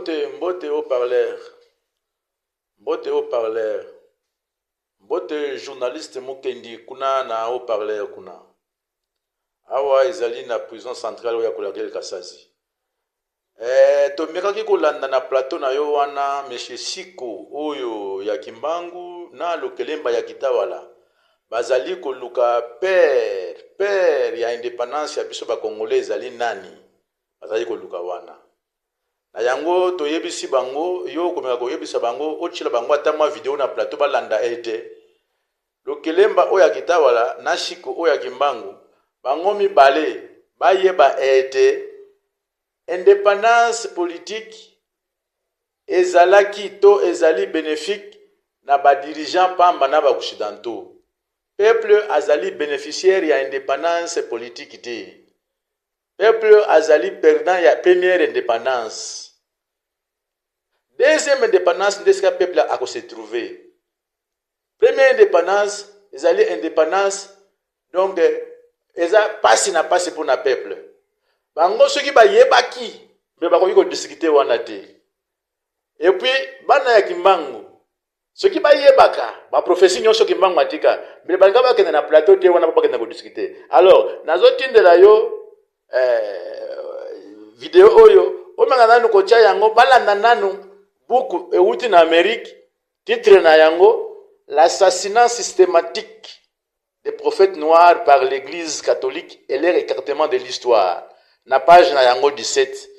Mbote haut-parleur, Mbote haut-parleur, Mbote journaliste Mukendi kuna na haut-parleur kuna. Awa ezali na prison centrale ya Kolagel Kasasi. Tomekaki kolanda na plateau na yo wana Monsieur Siko oyo ya Kimbangu na Lokelemba ya Kitawala. Bazali koluka père ya indépendance ya biso ba Congolais ezali nani? Bazali koluka wana. Na yango toyebisi bango yo komeka koyebisa bango ochila bango atama video na plateau balanda ete Lokelemba oyo ya Kitawala na Siko oyo ya Kimbangu bango mibale bayeba ete indépendance politique ezalaki to ezali bénéfique na ba dirigeant pamba na ba occidentaux. Peuple azali bénéficiaire ya indépendance politique te. Peuple azali perdant ya première indépendance. Deuxième indépendance, ndesika peuple a se trouver. Première indépendance, ezali indépendance donc eza pasi na pasi pour na peuple. Bango soki ba yebaki be bakoki ko discuter wana te. Et puis bana ya Kimbangu soki ba yebaka ba prophétie nyonso Kimbangu atika be banga ba kenda na plateau te wana ba kenda ko discuter. Alors nazo tindela yo video oyo o manga nanu ko tia yango balanda nanu buku euti na Amérique titre na yango l'assassinat systématique des prophètes noirs par l'église catholique et leur écartement de l'histoire. Na page na yango 17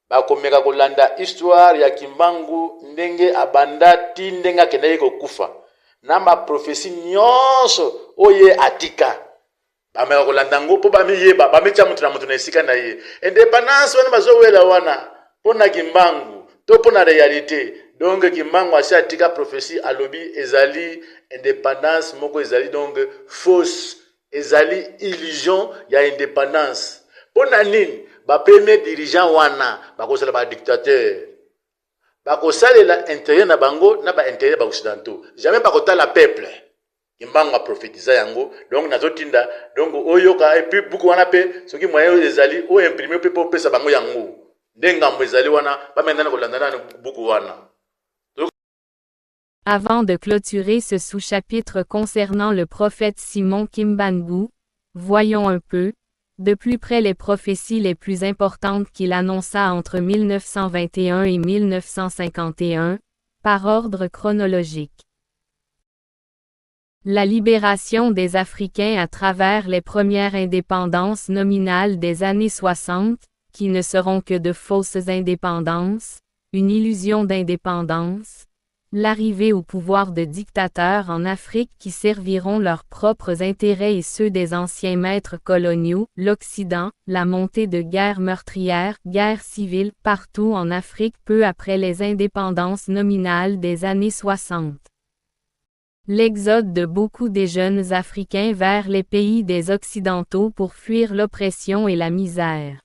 bakomeka kolanda histoire ya Kimbangu ndenge abanda ti ndenge akendaki kokufa na ma prophétie nyonso oye atika bameka kolanda ngo po bamiyeba bametia mutu na mutu na esika na ye indépendance wana bazowela wana pona Kimbangu to pona réalité. Donc Kimbangu asi atika prophétie alobi ezali indépendance moko ezali donc fausse ezali illusion ya indépendance. Pona nini ba premier dirigeant wana bakosala ba dictateur bakosala la intérêt na bango na ba intérêt ba occidentaux jamais bakotala peuple. Kimbangu a prophétisé yango donc nazotinda donc oyoka et puis buku wana pe soki moyen ezali o imprimer pe po pesa bango yango ndengambo ezali wana ba maintenant kolandana na buku wana. Avant de clôturer ce sous-chapitre concernant le prophète Simon Kimbangu, voyons un peu, de plus près les prophéties les plus importantes qu'il annonça entre 1921 et 1951, par ordre chronologique. La libération des Africains à travers les premières indépendances nominales des années 60, qui ne seront que de fausses indépendances, une illusion d'indépendance, l'arrivée au pouvoir de dictateurs en Afrique qui serviront leurs propres intérêts et ceux des anciens maîtres coloniaux, l'Occident, la montée de guerres meurtrières, guerres civiles partout en Afrique peu après les indépendances nominales des années 60. L'exode de beaucoup des jeunes Africains vers les pays des Occidentaux pour fuir l'oppression et la misère.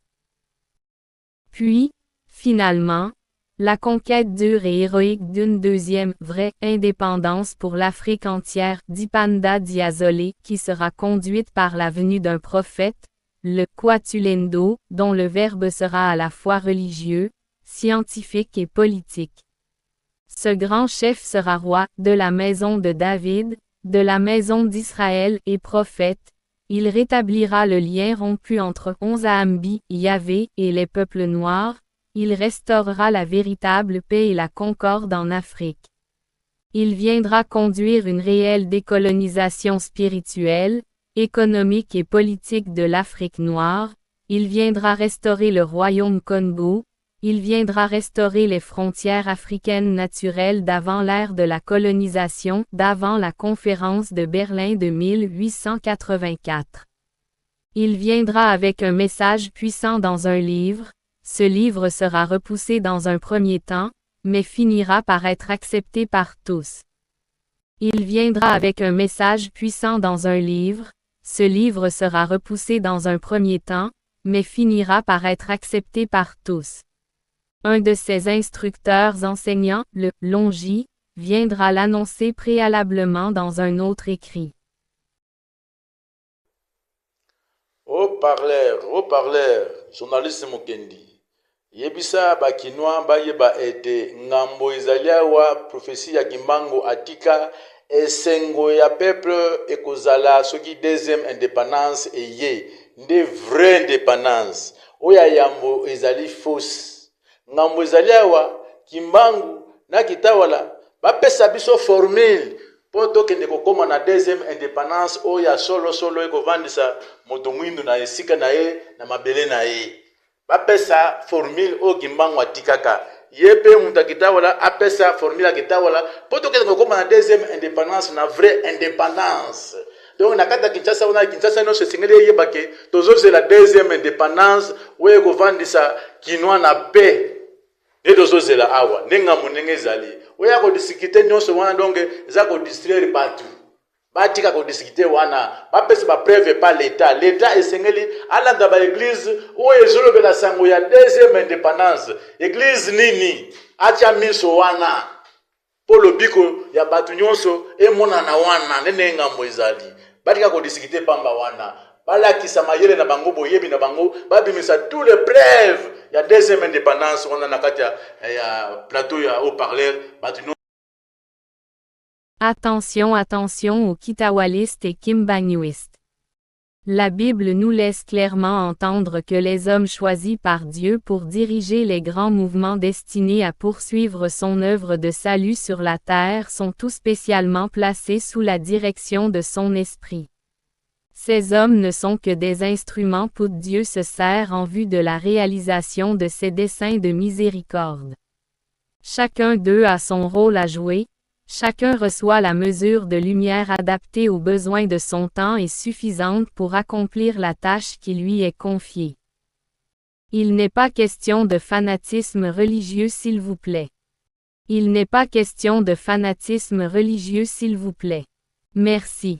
Puis, finalement, la conquête dure et héroïque d'une deuxième vraie indépendance pour l'Afrique entière d'Ipanda Diazolé qui sera conduite par la venue d'un prophète, le Kwatulendo, dont le verbe sera à la fois religieux, scientifique et politique. Ce grand chef sera roi de la maison de David, de la maison d'Israël et prophète. Il rétablira le lien rompu entre Onzaambi, Yahvé et les peuples noirs. Il restaurera la véritable paix et la concorde en Afrique. Il viendra conduire une réelle décolonisation spirituelle, économique et politique de l'Afrique noire. Il viendra restaurer le royaume Congo. Il viendra restaurer les frontières africaines naturelles d'avant l'ère de la colonisation, d'avant la conférence de Berlin de 1884. Il viendra avec un message puissant dans un livre. Ce livre sera repoussé dans un premier temps, mais finira par être accepté par tous. Il viendra avec un message puissant dans un livre. Ce livre sera repoussé dans un premier temps, mais finira par être accepté par tous. Un de ses instructeurs enseignants, le Longi, viendra l'annoncer préalablement dans un autre écrit. Haut-parleur, journaliste Mukendi. Yebisa bakinois bayeba ete ngambo ezali awa prophétie ya Kimbangu atika esengo ya peuple ekozala soki deuxième indépendance eye nde vraie indépendance oya yambo ezali fausse. Ngambo ezali awa Kimbangu na Kitawala bapesa biso formule po tokende kokoma na deuxième indépendance oya solo ekovandisa moto mwindu na esika na ye na mabele na ye. Bapesa formule o Kimbangu atikaka yepe muta Kitawala apesa formule ya Kitawala po tokende kokoma na deuxième indépendance na vraie indépendance. Donc nakata Kinshasa ona Kinshasa no sesengeli yebake tozo la deuxième indépendance oye kovandisa kinwa na paix. Ne tozo la awa nenga munenge zali oya ko discuter nyonso wana donc za ko distraire batu batika ko discuter wana bapesa ba preuve pas l'état esengeli alanda ba église o ezolobela sango ya deuxième indépendance église nini acha miso wana polo biko ya batu nyonso emona na wana nenga moizali batika ko discuter pamba wana balakisa mayele na bango boyebi na bango babimisa tous les preuves ya deuxième indépendance on a kati ya plateau ya haut-parleur batu. Attention aux kitawalistes et kimbanguistes. La Bible nous laisse clairement entendre que les hommes choisis par Dieu pour diriger les grands mouvements destinés à poursuivre son œuvre de salut sur la terre sont tout spécialement placés sous la direction de son esprit. Ces hommes ne sont que des instruments pour Dieu se sert en vue de la réalisation de ses desseins de miséricorde. Chacun d'eux a son rôle à jouer, chacun reçoit la mesure de lumière adaptée aux besoins de son temps et suffisante pour accomplir la tâche qui lui est confiée. Il n'est pas question de fanatisme religieux s'il vous plaît. Il n'est pas question de fanatisme religieux s'il vous plaît. Merci.